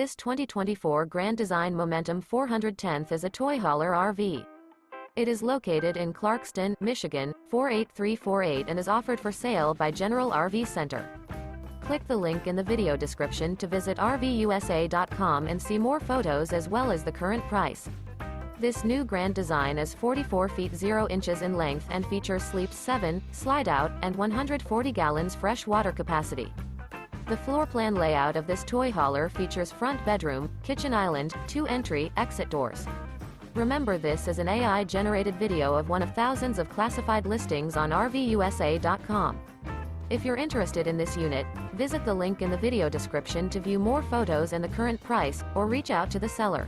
This 2024 Grand Design Momentum 410th is a toy hauler RV. It is located in Clarkston, Michigan, 48348 and is offered for sale by General RV Center. Click the link in the video description to visit RVUSA.com and see more photos as well as the current price. This new Grand Design is 44 feet 0 inches in length and features Sleep 7, Slideout, and 140 gallons fresh water capacity. The floor plan layout of this toy hauler features front bedroom, kitchen island, 2 entry/exit doors. Remember, this is an AI-generated video of one of thousands of classified listings on RVUSA.com. If you're interested in this unit, visit the link in the video description to view more photos and the current price, or reach out to the seller.